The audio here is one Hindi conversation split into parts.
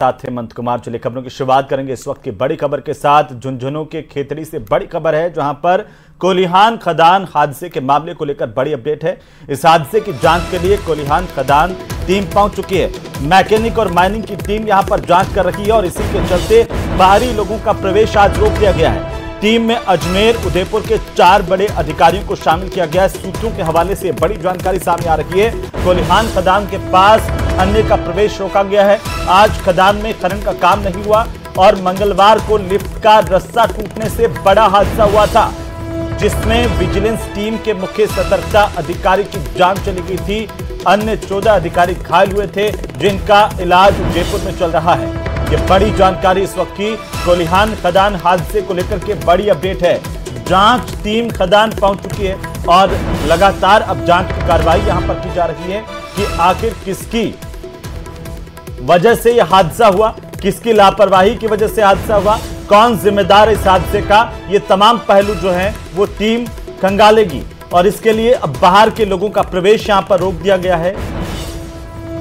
साथ हेमंत कुमार। चलिए खबरों की शुरुआत करेंगे इस वक्त की बड़ी खबर के साथ। झुंझुनू के खेतड़ी से बड़ी खबर है, जहां पर कोलिहान खदान हादसे के मामले को लेकर बड़ी अपडेट है। इस हादसे की जांच के लिए कोलिहान खदान टीम पहुंच चुकी है। मैकेनिक और माइनिंग की टीम यहां पर जांच कर रही है और इसी के चलते बाहरी लोगों का प्रवेश आज रोक दिया गया है। टीम में अजमेर, उदयपुर के 4 बड़े अधिकारियों को शामिल किया गया है। सूत्रों के हवाले से बड़ी जानकारी सामने आ रही है। कोलिहान खदान के पास अन्य का प्रवेश रोका गया है। आज खदान में खनन का काम नहीं हुआ और मंगलवार को लिफ्ट का रस्सा टूटने से बड़ा हादसा हुआ था, जिसमें विजिलेंस टीम के मुख्य सतर्कता अधिकारी की जान चली गई थी। अन्य 14 अधिकारी घायल हुए थे, जिनका इलाज जयपुर में चल रहा है। ये बड़ी जानकारी इस वक्त की कोलिहान खदान हादसे को लेकर के बड़ी अपडेट है। जांच टीम खदान पहुंच चुकी है और लगातार अब जांच की कार्रवाई यहां पर की जा रही है कि आखिर किसकी वजह से यह हादसा हुआ, किसकी लापरवाही की वजह से हादसा हुआ, कौन जिम्मेदार इस हादसे का। ये तमाम पहलू जो हैं वो टीम खंगालेगी और इसके लिए अब बाहर के लोगों का प्रवेश यहां पर रोक दिया गया है।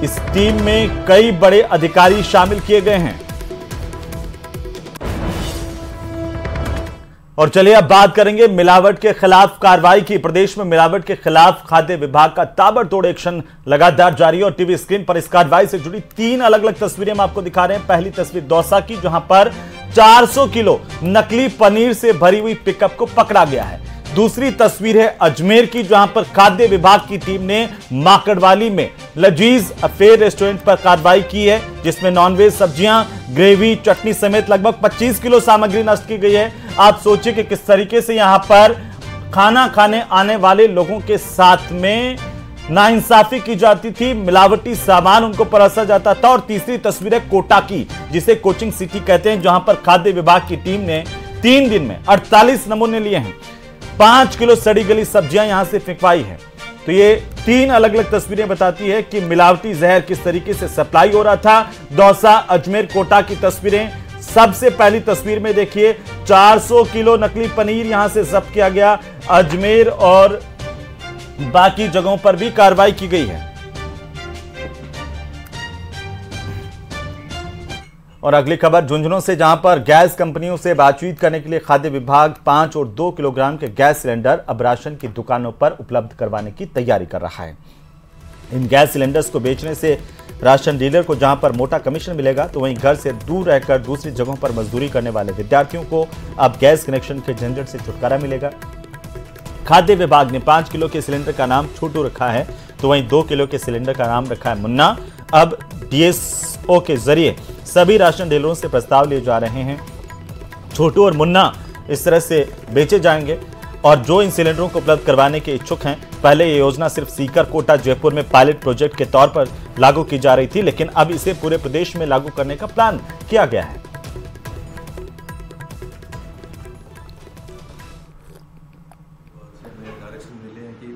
इस टीम में कई बड़े अधिकारी शामिल किए गए हैं। और चलिए अब बात करेंगे मिलावट के खिलाफ कार्रवाई की। प्रदेश में मिलावट के खिलाफ खाद्य विभाग का ताबड़तोड़ एक्शन लगातार जारी है और टीवी स्क्रीन पर इस कार्रवाई से जुड़ी 3 अलग अलग तस्वीरें हम आपको दिखा रहे हैं। पहली तस्वीर दौसा की, जहां पर 400 किलो नकली पनीर से भरी हुई पिकअप को पकड़ा गया है। दूसरी तस्वीर है अजमेर की, जहां पर खाद्य विभाग की टीम ने माकड़वाली में लजीज अफेयर रेस्टोरेंट पर कार्रवाई की है, जिसमें नॉनवेज सब्जियां, ग्रेवी, चटनी समेत लगभग 25 किलो सामग्री नष्ट की गई है। आप सोचिए कि किस तरीके से यहां पर खाना खाने आने वाले लोगों के साथ में नाइंसाफी की जाती थी, मिलावटी सामान उनको परोसा जाता था। और तीसरी तस्वीर है कोटा की, जिसे कोचिंग सिटी कहते हैं, जहां पर खाद्य विभाग की टीम ने 3 दिन में 48 नमूने लिए हैं। 5 किलो सड़ी गली सब्जियां यहां से फेंकवाई है। तो ये 3 अलग अलग तस्वीरें बताती है कि मिलावटी जहर किस तरीके से सप्लाई हो रहा था। दौसा, अजमेर, कोटा की तस्वीरें। सबसे पहली तस्वीर में देखिए 400 किलो नकली पनीर यहां से जब्त किया गया। अजमेर और बाकी जगहों पर भी कार्रवाई की गई है। और अगली खबर झुंझुनू से, जहां पर गैस कंपनियों से बातचीत करने के लिए खाद्य विभाग 5 और 2 किलोग्राम के गैस सिलेंडर अब राशन की दुकानों पर उपलब्ध करवाने की तैयारी कर रहा है। इन गैस सिलेंडर्स को बेचने से राशन डीलर को जहां पर मोटा कमीशन मिलेगा, तो वहीं घर से दूर रहकर दूसरी जगहों पर मजदूरी करने वाले विद्यार्थियों को अब गैस कनेक्शन के झंझट से छुटकारा मिलेगा। खाद्य विभाग ने 5 किलो के सिलेंडर का नाम छोटू रखा है, तो वहीं 2 किलो के सिलेंडर का नाम रखा है मुन्ना। अब डीएसओ के जरिए सभी राशन डीलरों से प्रस्ताव लिए जा रहे हैं। छोटू और मुन्ना इस तरह से बेचे जाएंगे और जो इन सिलेंडरों को उपलब्ध करवाने के इच्छुक हैं, पहले ये योजना सिर्फ सीकर, कोटा, जयपुर में पायलट प्रोजेक्ट के तौर पर लागू की जा रही थी, लेकिन अब इसे पूरे प्रदेश में लागू करने का प्लान किया गया है।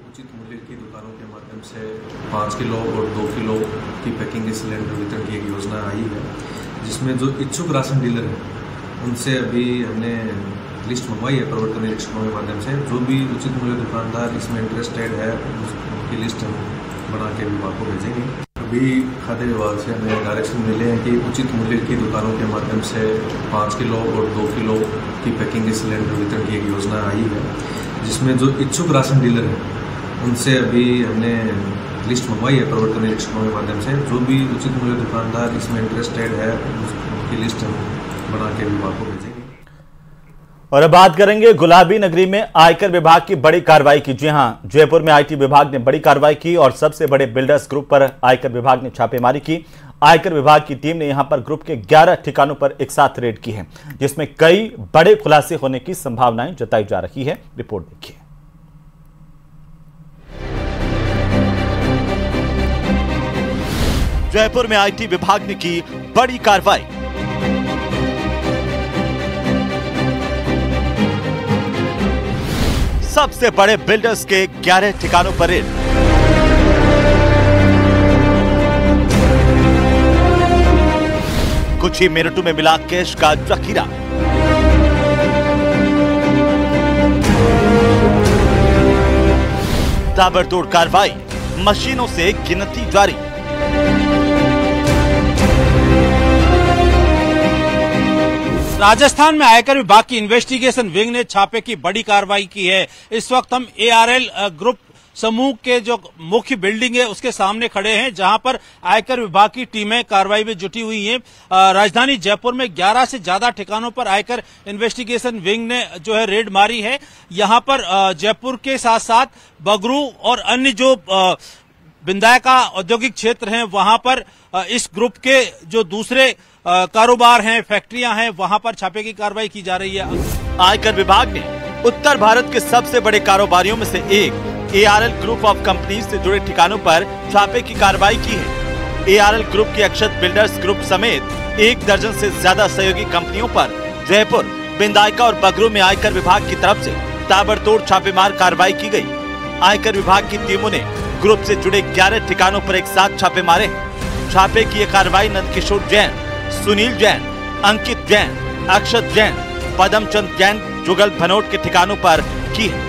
उचित मूल्य की दुकानों के माध्यम से 5 किलो और 2 किलो की पैकिंग के सिलेंडर वितरण की एक योजना आई है, जिसमें जो इच्छुक राशन डीलर हैं उनसे अभी हमने लिस्ट मंगवाई है प्रवर्तन निरीक्षकों के माध्यम से। जो भी उचित मूल्य दुकानदार इसमें इंटरेस्टेड है, उसकी लिस्ट हम बना के विभाग को भेजेंगे। अभी खाद्य विभाग से हमें डायरेक्शन मिले हैं कि उचित मूल्य की दुकानों के माध्यम से 5 किलो और 2 किलो की पैकिंग के सिलेंडर वितरण की एक योजना आई है, जिसमें जो इच्छुक राशन डीलर हैं उनसे अभी हमने लिस्ट मंगवाई है प्रवर्तन निरीक्षकों के माध्यम से। जो भी उचित मूल्य दुकानदार इसमें इंटरेस्टेड है, उसकी लिस्ट हम बना के विभाग को भेजेंगे। और अब बात करेंगे गुलाबी नगरी में आयकर विभाग की बड़ी कार्रवाई की। जी हां, जयपुर में आईटी विभाग ने बड़ी कार्रवाई की और सबसे बड़े बिल्डर्स ग्रुप पर आयकर विभाग ने छापेमारी की। आयकर विभाग की टीम ने यहां पर ग्रुप के 11 ठिकानों पर एक साथ रेड की है, जिसमें कई बड़े खुलासे होने की संभावनाएं जताई जा रही है। रिपोर्ट देखिए। जयपुर में आईटी विभाग ने की बड़ी कार्रवाई। सबसे बड़े बिल्डर्स के 11 ठिकानों पर रेड। कुछ ही मिनटों में मिला कैश का जखीरा। ताबड़तोड़ कार्रवाई, मशीनों से गिनती जारी। राजस्थान में आयकर विभाग की इन्वेस्टिगेशन विंग ने छापे की बड़ी कार्रवाई की है। इस वक्त हम ARL ग्रुप समूह के जो मुख्य बिल्डिंग है उसके सामने खड़े हैं, जहां पर आयकर विभाग की टीमें कार्रवाई में जुटी हुई हैं। राजधानी जयपुर में 11 से ज्यादा ठिकानों पर आयकर इन्वेस्टिगेशन विंग ने जो है रेड मारी है। यहां पर जयपुर के साथ साथ बगरू और अन्य जो बिंदायका औद्योगिक क्षेत्र हैं वहां पर इस ग्रुप के जो दूसरे कारोबार हैं, फैक्ट्रियां हैं, वहां पर छापे की कार्रवाई की जा रही है। आयकर विभाग ने उत्तर भारत के सबसे बड़े कारोबारियों में से एक ARL ग्रुप ऑफ कंपनी से जुड़े ठिकानों पर छापे की कार्रवाई की है। ARL ग्रुप की अक्षत बिल्डर्स ग्रुप समेत 1 दर्जन से ज्यादा सहयोगी कंपनियों पर जयपुर, बिंदायका और बगरू में आयकर विभाग की तरफ से ताबड़तोड़ छापेमार कार्रवाई की गई। आयकर विभाग की टीमों ने ग्रुप से जुड़े 11 ठिकानों पर एक साथ छापे मारे हैं। छापे की यह कार्रवाई नंदकिशोर जैन, सुनील जैन, अंकित जैन, अक्षत जैन, पदमचंद जैन, जुगल भनोट के ठिकानों पर की है।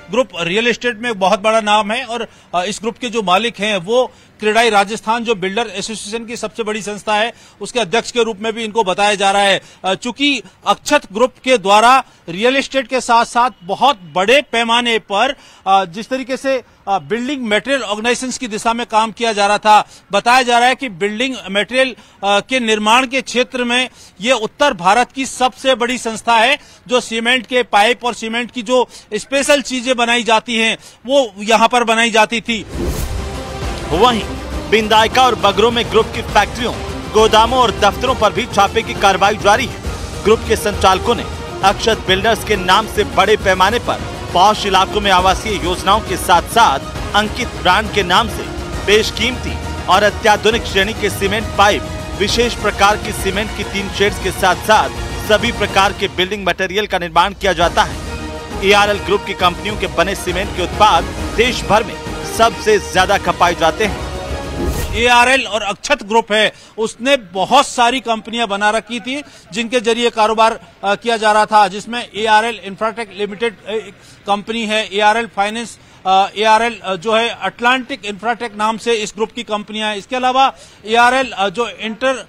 ग्रुप रियल एस्टेट में बहुत बड़ा नाम है और इस ग्रुप के जो मालिक हैं वो क्रेडाई राजस्थान जो बिल्डर एसोसिएशन की सबसे बड़ी संस्था है उसके अध्यक्ष के रूप में भी इनको बताया जा रहा है। चूंकि अक्षत ग्रुप के द्वारा रियल एस्टेट के साथ साथ बहुत बड़े पैमाने पर जिस तरीके से बिल्डिंग मटेरियल ऑर्गेनाइजेशंस की दिशा में काम किया जा रहा था, बताया जा रहा है कि बिल्डिंग मटेरियल के निर्माण के क्षेत्र में ये उत्तर भारत की सबसे बड़ी संस्था है। जो सीमेंट के पाइप और सीमेंट की जो स्पेशल चीजें बनाई जाती हैं वो यहां पर बनाई जाती थी। वहीं बिंदायका और बगरू में ग्रुप की फैक्ट्रियों, गोदामों और दफ्तरों पर भी छापे की कार्रवाई जारी है। ग्रुप के संचालकों ने अक्षत बिल्डर्स के नाम से बड़े पैमाने पर पॉश इलाकों में आवासीय योजनाओं के साथ साथ अंकित ब्रांड के नाम से बेशकीमती और अत्याधुनिक श्रेणी के सीमेंट पाइप, विशेष प्रकार की सीमेंट की 3 शेड्स के साथ साथ सभी प्रकार के बिल्डिंग मटेरियल का निर्माण किया जाता है। ARL ग्रुप की कंपनियों के बने सीमेंट के उत्पाद देश भर में सबसे ज्यादा खपाए जाते हैं। ARL और अक्षत ग्रुप है उसने बहुत सारी कंपनियां बना रखी थी जिनके जरिए कारोबार किया जा रहा था, जिसमें ARL इंफ्राटेक लिमिटेड कंपनी है, ARL फाइनेंस, ARL जो है अटलांटिक इंफ्राटेक नाम से इस ग्रुप की कंपनियां हैं। इसके अलावा ARL जो इंटर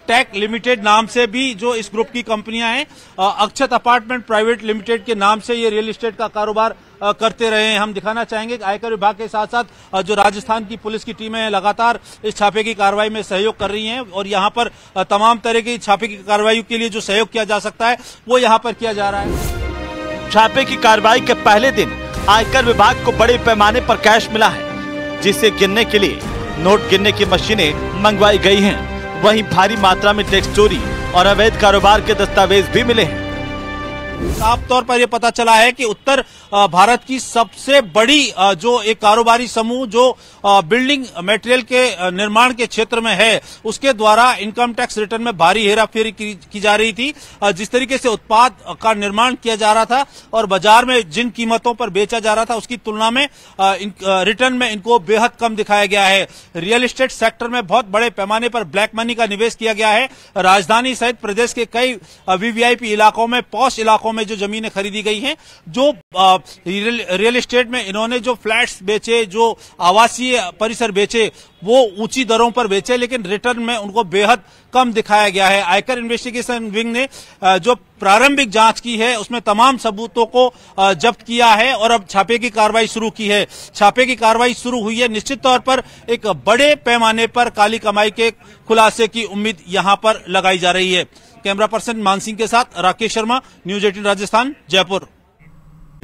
टेक लिमिटेड नाम से भी जो इस ग्रुप की कंपनियां हैं, अक्षत अपार्टमेंट प्राइवेट लिमिटेड के नाम से ये रियल एस्टेट का कारोबार करते रहे हैं। हम दिखाना चाहेंगे कि आयकर विभाग के साथ साथ जो राजस्थान की पुलिस की टीमें हैं लगातार इस छापे की कार्रवाई में सहयोग कर रही हैं और यहां पर तमाम तरह की छापे की कार्रवाई के लिए जो सहयोग किया जा सकता है वो यहां पर किया जा रहा है। छापे की कार्रवाई के पहले दिन आयकर विभाग को बड़े पैमाने पर कैश मिला है, जिसे गिनने के लिए नोट गिनने की मशीनें मंगवाई गई हैं। वहीं भारी मात्रा में टैक्स चोरी और अवैध कारोबार के दस्तावेज भी मिले हैं। साफ तौर पर यह पता चला है कि उत्तर भारत की सबसे बड़ी जो एक कारोबारी समूह जो बिल्डिंग मटेरियल के निर्माण के क्षेत्र में है उसके द्वारा इनकम टैक्स रिटर्न में भारी हेराफेरी की जा रही थी। जिस तरीके से उत्पाद का निर्माण किया जा रहा था और बाजार में जिन कीमतों पर बेचा जा रहा था उसकी तुलना में रिटर्न में इनको बेहद कम दिखाया गया है। रियल एस्टेट सेक्टर में बहुत बड़े पैमाने पर ब्लैक मनी का निवेश किया गया है। राजधानी सहित प्रदेश के कई वीवीआईपी इलाकों में, पॉश इलाकों में जो जमीनें खरीदी गई हैं, जो रियल एस्टेट में इन्होंने जो फ्लैट्स बेचे, जो आवासीय परिसर बेचे, वो ऊंची दरों पर बेचे, लेकिन रिटर्न में उनको बेहद कम दिखाया गया है। आयकर इन्वेस्टिगेशन विंग ने जो प्रारंभिक जांच की है उसमें तमाम सबूतों को जब्त किया है और अब छापे की कार्रवाई शुरू की है। छापे की कार्रवाई शुरू हुई है। निश्चित तौर पर एक बड़े पैमाने पर काली कमाई के खुलासे की उम्मीद यहां पर लगाई जा रही है। कैमरा पर्सन मान सिंह के साथ राकेश शर्मा, न्यूज 18 राजस्थान, जयपुर।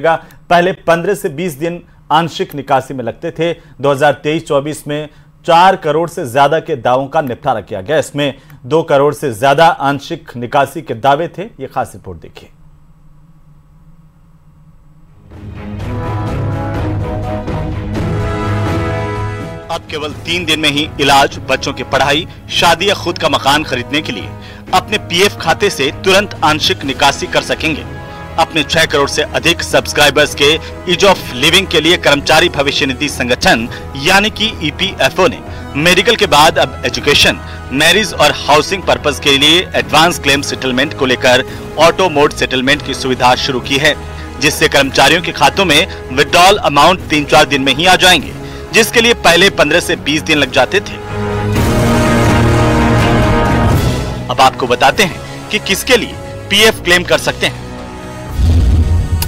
पहले 15 से 20 दिन आंशिक निकासी में लगते थे। 2023-24 में 4 करोड़ से ज्यादा के दावों का निपटारा किया गया। इसमें 2 करोड़ से ज्यादा आंशिक निकासी के दावे थे। ये खास रिपोर्ट देखिए। अब केवल 3 दिन में ही इलाज, बच्चों की पढ़ाई, शादी या खुद का मकान खरीदने के लिए अपने पीएफ खाते से तुरंत आंशिक निकासी कर सकेंगे। अपने 6 करोड़ से अधिक सब्सक्राइबर्स के ईज ऑफ लिविंग के लिए कर्मचारी भविष्य निधि संगठन यानी कि EPFO ने मेडिकल के बाद अब एजुकेशन, मैरिज और हाउसिंग पर्पस के लिए एडवांस क्लेम सेटलमेंट को लेकर ऑटो मोड सेटलमेंट की सुविधा शुरू की है, जिससे कर्मचारियों के खातों में विड्रॉल अमाउंट 3-4 दिन में ही आ जाएंगे, जिसके लिए पहले 15 से 20 दिन लग जाते थे। अब आपको बताते हैं कि किसके लिए पीएफ क्लेम कर सकते हैं।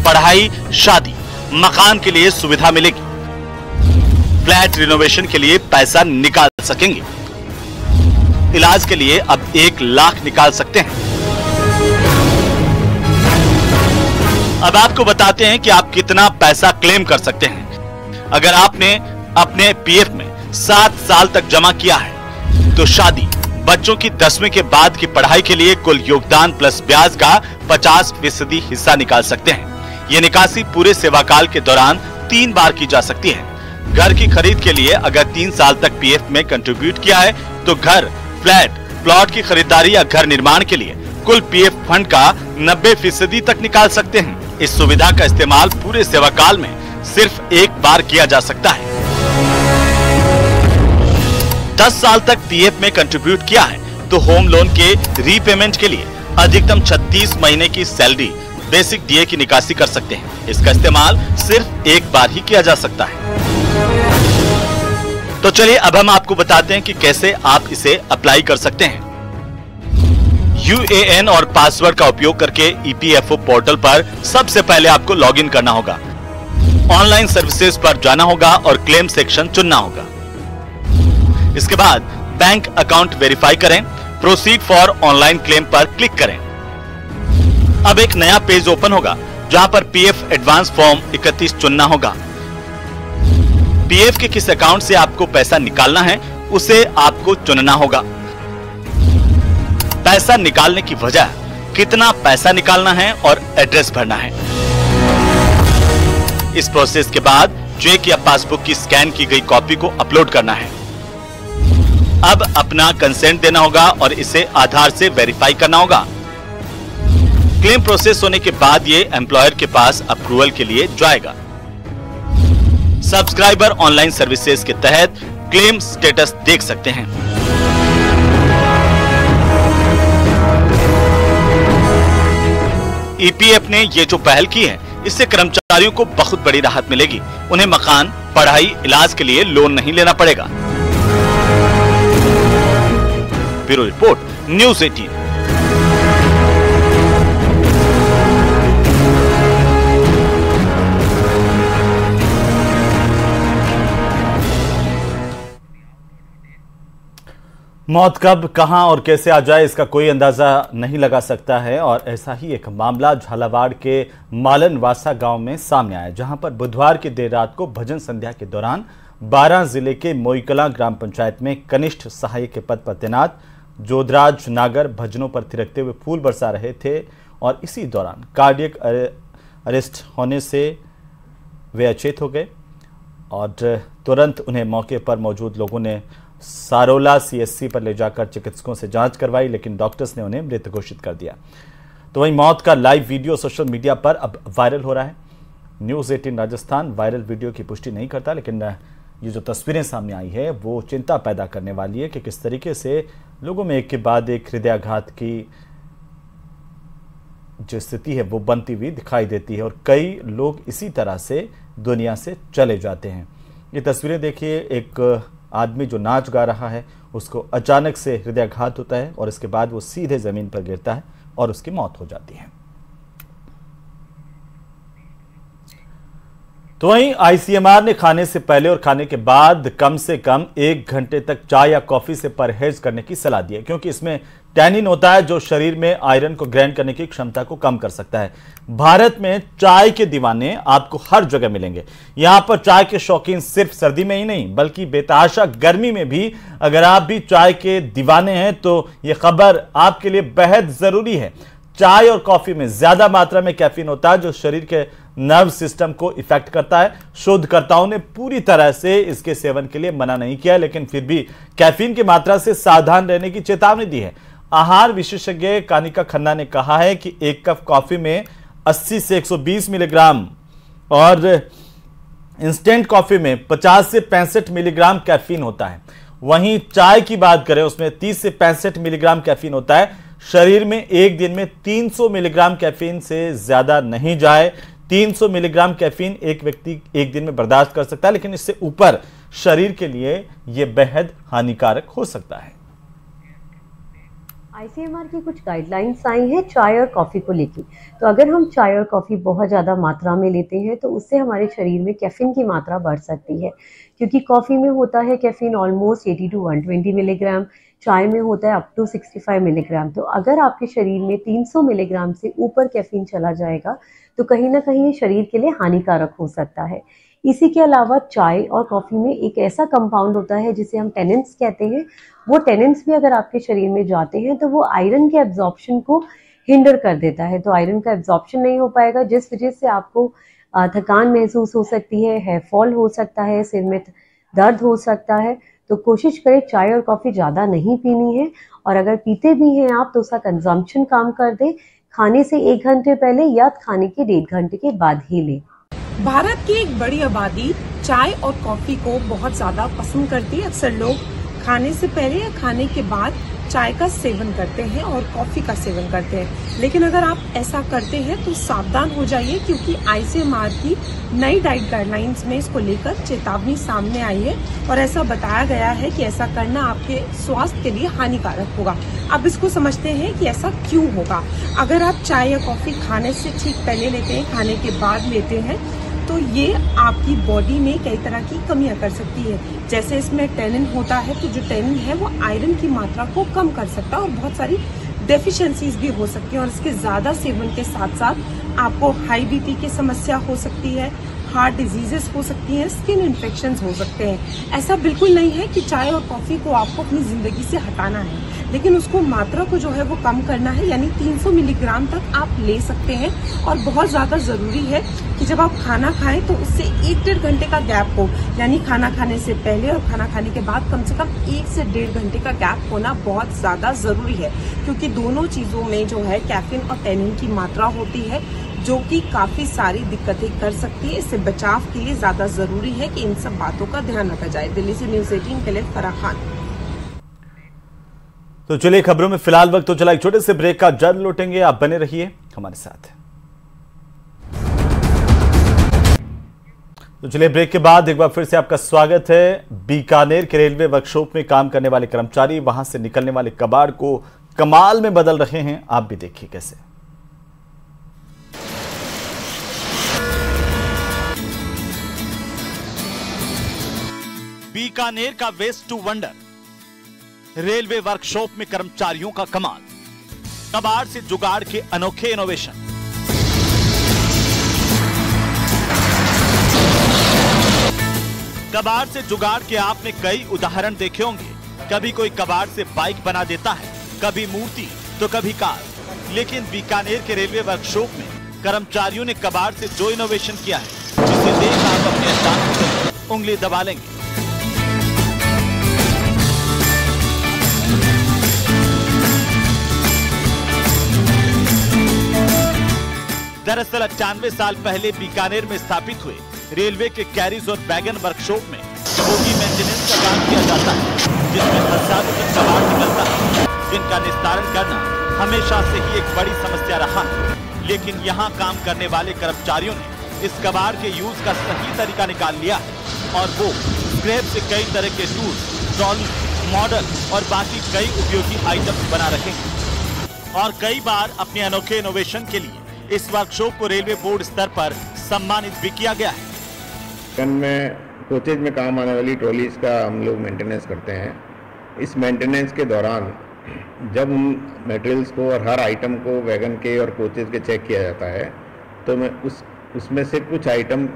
पढ़ाई, शादी, मकान के लिए सुविधा मिलेगी। फ्लैट रिनोवेशन के लिए पैसा निकाल सकेंगे। इलाज के लिए अब 1 लाख निकाल सकते हैं। अब आपको बताते हैं कि आप कितना पैसा क्लेम कर सकते हैं। अगर आपने अपने पीएफ में 7 साल तक जमा किया है तो शादी, बच्चों की 10वीं के बाद की पढ़ाई के लिए कुल योगदान प्लस ब्याज का 50% हिस्सा निकाल सकते हैं। ये निकासी पूरे सेवाकाल के दौरान 3 बार की जा सकती है। घर की खरीद के लिए अगर 3 साल तक पीएफ में कंट्रीब्यूट किया है तो घर, फ्लैट, प्लॉट की खरीदारी या घर निर्माण के लिए कुल पीएफ फंड का 90% तक निकाल सकते हैं। इस सुविधा का इस्तेमाल पूरे सेवाकाल में सिर्फ 1 बार किया जा सकता है। 10 साल तक पीएफ में कंट्रीब्यूट किया है तो होम लोन के रीपेमेंट के लिए अधिकतम 36 महीने की सैलरी बेसिक डीए की निकासी कर सकते हैं। इसका इस्तेमाल सिर्फ 1 बार ही किया जा सकता है। तो चलिए अब हम आपको बताते हैं कि कैसे आप इसे अप्लाई कर सकते हैं। यूएएन और पासवर्ड का उपयोग करके ईपीएफओ पोर्टल पर सबसे पहले आपको लॉगिन करना होगा। ऑनलाइन सर्विसेज पर जाना होगा और क्लेम सेक्शन चुनना होगा। इसके बाद बैंक अकाउंट वेरीफाई करें, प्रोसीड फॉर ऑनलाइन क्लेम पर क्लिक करें। अब एक नया पेज ओपन होगा जहां पर पीएफ एडवांस फॉर्म 31 चुनना होगा। पीएफ के किस अकाउंट से आपको पैसा निकालना है उसे आपको चुनना होगा। पैसा निकालने की वजह, कितना पैसा निकालना है और एड्रेस भरना है। इस प्रोसेस के बाद चेक या पासबुक की स्कैन की गई कॉपी को अपलोड करना है। अब अपना कंसेंट देना होगा और इसे आधार से वेरीफाई करना होगा। क्लेम प्रोसेस होने के बाद ये एम्प्लॉयर के पास अप्रूवल के लिए जाएगा। सब्सक्राइबर ऑनलाइन सर्विसेज के तहत क्लेम स्टेटस देख सकते हैं। ईपीएफ ने ये जो पहल की है इससे कर्मचारियों को बहुत बड़ी राहत मिलेगी। उन्हें मकान, पढ़ाई, इलाज के लिए लोन नहीं लेना पड़ेगा। Bureau report, news 18। मौत कब, कहां और कैसे आ जाए इसका कोई अंदाजा नहीं लगा सकता है। और ऐसा ही एक मामला झालावाड़ के मालनवासा गांव में सामने आया, जहां पर बुधवार की देर रात को भजन संध्या के दौरान 12 जिले के मोईकला ग्राम पंचायत में कनिष्ठ सहायक के पद पर तैनात जोधराज नागर भजनों पर थिरकते हुए फूल बरसा रहे थे और इसी दौरान कार्डियक अरेस्ट होने से वे अचेत हो गए और तुरंत उन्हें मौके पर मौजूद लोगों ने सारोला सीएससी पर ले जाकर चिकित्सकों से जांच करवाई, लेकिन डॉक्टर्स ने उन्हें मृत घोषित कर दिया। तो वहीं मौत का लाइव वीडियो सोशल मीडिया पर अब वायरल हो रहा है। न्यूज़ 18 राजस्थान वायरल वीडियो की पुष्टि नहीं करता, लेकिन ये जो तस्वीरें सामने आई है वो चिंता पैदा करने वाली है कि किस तरीके से लोगों में एक के बाद एक हृदयाघात की जो स्थिति है वो बनती हुई दिखाई देती है और कई लोग इसी तरह से दुनिया से चले जाते हैं। ये तस्वीरें देखिए, एक आदमी जो नाच गा रहा है उसको अचानक से हृदयाघात होता है और इसके बाद वो सीधे जमीन पर गिरता है और उसकी मौत हो जाती है। तो वहीं आईसीएमआर ने खाने से पहले और खाने के बाद कम से कम 1 घंटे तक चाय या कॉफी से परहेज करने की सलाह दी है, क्योंकि इसमें टैनिन होता है जो शरीर में आयरन को ग्रहण करने की क्षमता को कम कर सकता है। भारत में चाय के दीवाने आपको हर जगह मिलेंगे। यहां पर चाय के शौकीन सिर्फ सर्दी में ही नहीं बल्कि बेतहाशा गर्मी में भी अगर आप भी चाय के दीवाने हैं तो यह खबर आपके लिए बेहद जरूरी है। चाय और कॉफी में ज्यादा मात्रा में कैफीन होता है जो शरीर के नर्व सिस्टम को इफेक्ट करता है। शोधकर्ताओं ने पूरी तरह से इसके सेवन के लिए मना नहीं किया, लेकिन फिर भी कैफीन की मात्रा से सावधान रहने की चेतावनी दी है। आहार विशेषज्ञ कानिका खन्ना ने कहा है कि 1 कप कॉफी में 80 से 120 मिलीग्राम और इंस्टेंट कॉफी में 50 से 65 मिलीग्राम कैफीन होता है। वहीं चाय की बात करें उसमें 30 से 65 मिलीग्राम कैफीन होता है। शरीर में एक दिन में 300 मिलीग्राम कैफीन से ज्यादा नहीं जाए। 300 मिलीग्राम कैफीन एक व्यक्ति एक दिन में बर्दाश्त कर सकता है, लेकिन इससे ऊपर शरीर के लिए यह बेहद हानिकारक हो सकता है। ICMR की कुछ गाइडलाइंस आई हैं चाय और कॉफ़ी को लेके। तो अगर हम चाय और कॉफ़ी बहुत ज़्यादा मात्रा में लेते हैं तो उससे हमारे शरीर में कैफ़ीन की मात्रा बढ़ सकती है, क्योंकि कॉफ़ी में होता है कैफ़ीन ऑलमोस्ट 80 to 120 मिलीग्राम, चाय में होता है अप टू 65 मिलीग्राम। तो अगर आपके शरीर में 300 मिलीग्राम से ऊपर कैफ़ीन चला जाएगा तो कहीं ना कहीं ये शरीर के लिए हानिकारक हो सकता है। इसी के अलावा चाय और कॉफ़ी में एक ऐसा कंपाउंड होता है जिसे हम टेनिन्स कहते हैं। वो टेनिन्स भी अगर आपके शरीर में जाते हैं तो वो आयरन के एब्जॉर्प्शन को हिंडर कर देता है, तो आयरन का एब्जॉर्प्शन नहीं हो पाएगा, जिस वजह से आपको थकान महसूस हो सकती है, हेयर फॉल हो सकता है, सिर में दर्द हो सकता है। तो कोशिश करें चाय और कॉफ़ी ज़्यादा नहीं पीनी है, और अगर पीते भी हैं आप तो उसका कंजम्पशन कम कर दें, खाने से 1 घंटे पहले या खाने के 1.5 घंटे के बाद ही लें। भारत की एक बड़ी आबादी चाय और कॉफी को बहुत ज्यादा पसंद करती है। अक्सर लोग खाने से पहले या खाने के बाद चाय का सेवन करते हैं और कॉफी का सेवन करते हैं, लेकिन अगर आप ऐसा करते हैं तो सावधान हो जाइए, क्योंकि ICMR की नई डाइट गाइडलाइंस में इसको लेकर चेतावनी सामने आई है और ऐसा बताया गया है कि ऐसा करना आपके स्वास्थ्य के लिए हानिकारक होगा। अब इसको समझते हैं कि ऐसा क्यों होगा। अगर आप चाय या कॉफी खाने से ठीक पहले लेते हैं, खाने के बाद लेते हैं, तो ये आपकी बॉडी में कई तरह की कमियां कर सकती है। जैसे इसमें टेनिन होता है, तो जो टेनिन है वो आयरन की मात्रा को कम कर सकता है और बहुत सारी डेफिशिएंसीज भी हो सकती हैं। और इसके ज़्यादा सेवन के साथ साथ आपको हाई बीपी की समस्या हो सकती है, हार्ट डिजीजेस हो सकती हैं, स्किन इन्फेक्शंस हो सकते हैं। ऐसा बिल्कुल नहीं है कि चाय और कॉफ़ी को आपको अपनी ज़िंदगी से हटाना है, लेकिन उसको मात्रा को जो है वो कम करना है, यानी 300 मिलीग्राम तक आप ले सकते हैं। और बहुत ज़्यादा ज़रूरी है कि जब आप खाना खाएं तो उससे 1-1.5 घंटे का गैप हो, यानी खाना खाने से पहले और खाना खाने के बाद कम से कम 1 से 1.5 घंटे का गैप होना बहुत ज़्यादा ज़रूरी है, क्योंकि दोनों चीज़ों में जो है कैफीन और टेनिन की मात्रा होती है, जो कि काफ़ी सारी दिक्कतें कर सकती है। इससे बचाव के लिए ज़्यादा ज़रूरी है कि इन सब बातों का ध्यान रखा जाए। दिल्ली से न्यूज़ 18 के लिए फराह खान। तो चलिए खबरों में फिलहाल वक्त तो चला एक छोटे से ब्रेक का, जल्द लौटेंगे, आप बने रहिए हमारे साथ। तो चलिए ब्रेक के बाद एक बार फिर से आपका स्वागत है। बीकानेर के रेलवे वर्कशॉप में काम करने वाले कर्मचारी वहां से निकलने वाले कबाड़ को कमाल में बदल रहे हैं, आप भी देखिए कैसे। बीकानेर का waste to wonder, railway workshop में कर्मचारियों का कमाल, कबाड़ से जुगाड़ के अनोखे इनोवेशन। कबाड़ से जुगाड़ के आपने कई उदाहरण देखे होंगे। कभी कोई कबाड़ से बाइक बना देता है, कभी मूर्ति तो कभी कार, लेकिन बीकानेर के रेलवे वर्कशॉप में कर्मचारियों ने कबाड़ से जो इनोवेशन किया है, जिसे देख आप अपने अचानक से उंगली दबा लेंगे। दरअसल 98 साल पहले बीकानेर में स्थापित हुए रेलवे के कैरिज और वैगन वर्कशॉप में बोगी मेंटेनेंस का काम किया जाता है, जिसमें हजारों टन कबाड़ निकलता है, जिनका निस्तारण करना हमेशा से ही एक बड़ी समस्या रहा है। लेकिन यहाँ काम करने वाले कर्मचारियों ने इस कबाड़ के यूज का सही तरीका निकाल लिया है और वो स्क्रैप से कई तरह के टूल, ट्रॉली, मॉडल और बाकी कई उपयोगी आइटम्स बना रखे हैं। और कई बार अपने अनोखे इनोवेशन के लिए इस वर्कशॉप को रेलवे बोर्ड स्तर पर सम्मानित भी किया गया है। में कोचेज में काम आने वाली ट्रॉलीज का हम लोग मेंटेनेंस करते हैं। इस मेंटेनेंस के दौरान जब उन मटेरियल्स को और हर आइटम को वैगन के और कोचेज के चेक किया जाता है, तो मैं उसमें से कुछ आइटम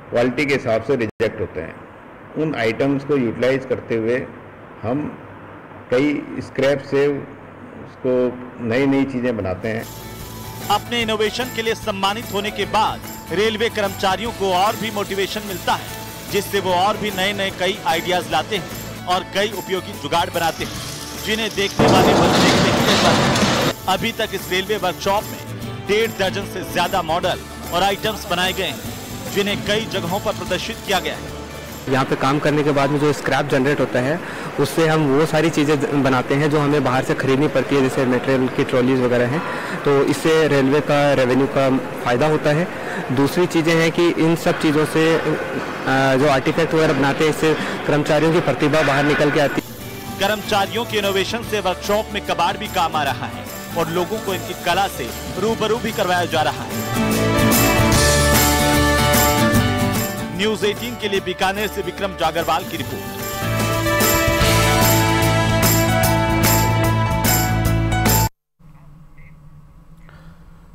क्वालिटी के हिसाब से रिजेक्ट होते हैं। उन आइटम्स को यूटिलाइज करते हुए हम कई स्क्रैप से उसको नई नई चीज़ें बनाते हैं। अपने इनोवेशन के लिए सम्मानित होने के बाद रेलवे कर्मचारियों को और भी मोटिवेशन मिलता है, जिससे वो और भी नए नए कई आइडियाज लाते हैं और कई उपयोगी जुगाड़ बनाते हैं, जिन्हें देखने वाले बस देखते ही रह जाते हैं। अभी तक इस रेलवे वर्कशॉप में 1.5 दर्जन से ज्यादा मॉडल और आइटम्स बनाए गए हैं, जिन्हें कई जगहों पर प्रदर्शित किया गया है। यहाँ पे काम करने के बाद में जो स्क्रैप जनरेट होता है, उससे हम वो सारी चीज़ें बनाते हैं जो हमें बाहर से खरीदनी पड़ती है, जैसे मटेरियल की ट्रॉलीज वगैरह हैं। तो इससे रेलवे का रेवेन्यू का फ़ायदा होता है। दूसरी चीज़ें हैं कि इन सब चीज़ों से जो आर्टिफैक्ट वगैरह बनाते हैं, इससे कर्मचारियों की प्रतिभा बाहर निकल के आती है। कर्मचारियों के इनोवेशन से वर्कशॉप में कबाड़ भी काम आ रहा है और लोगों को इनकी कला से रूबरू भी करवाया जा रहा है। न्यूज़ 18 के लिए बीकानेर से विक्रम जागरवाल की रिपोर्ट।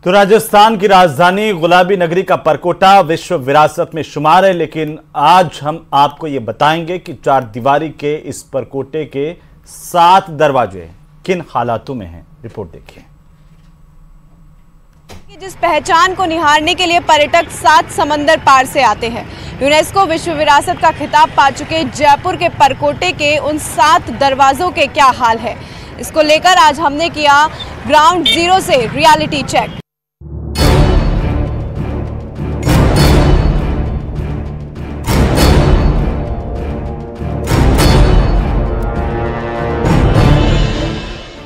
तो राजस्थान की राजधानी गुलाबी नगरी का परकोटा विश्व विरासत में शुमार है, लेकिन आज हम आपको ये बताएंगे कि चार दीवारी के इस परकोटे के 7 दरवाजे किन हालातों में हैं। रिपोर्ट देखिए। जिस पहचान को निहारने के लिए पर्यटक 7 समंदर पार से आते हैं, यूनेस्को विश्व विरासत का खिताब पा चुके जयपुर के परकोटे के उन 7 दरवाजों के क्या हाल है, इसको लेकर आज हमने किया ग्राउंड जीरो से रियलिटी चेक।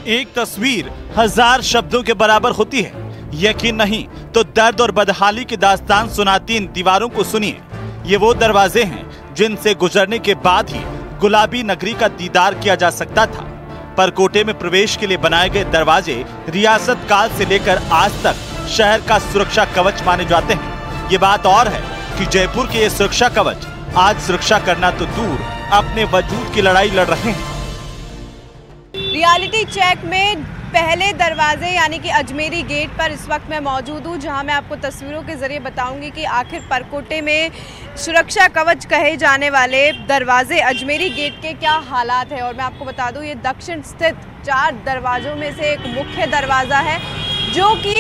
एक तस्वीर 1000 शब्दों के बराबर होती है। यकीन नहीं तो दर्द और बदहाली की दास्तान सुनाती इन दीवारों को सुनिए। ये वो दरवाजे हैं जिनसे गुजरने के बाद ही गुलाबी नगरी का दीदार किया जा सकता था। परकोटे में प्रवेश के लिए बनाए गए दरवाजे रियासत काल से लेकर आज तक शहर का सुरक्षा कवच माने जाते हैं। ये बात और है कि जयपुर के ये सुरक्षा कवच आज सुरक्षा करना तो दूर, अपने वजूद की लड़ाई लड़ रहे हैं। रियलिटी चेक में पहले दरवाजे यानी कि अजमेरी गेट पर इस वक्त मैं मौजूद हूँ, जहां मैं आपको तस्वीरों के जरिए बताऊंगी कि आखिर परकोटे में सुरक्षा कवच कहे जाने वाले दरवाजे अजमेरी गेट के क्या हालात है। और मैं आपको बता दूं, ये दक्षिण स्थित 4 दरवाजों में से एक मुख्य दरवाज़ा है जो कि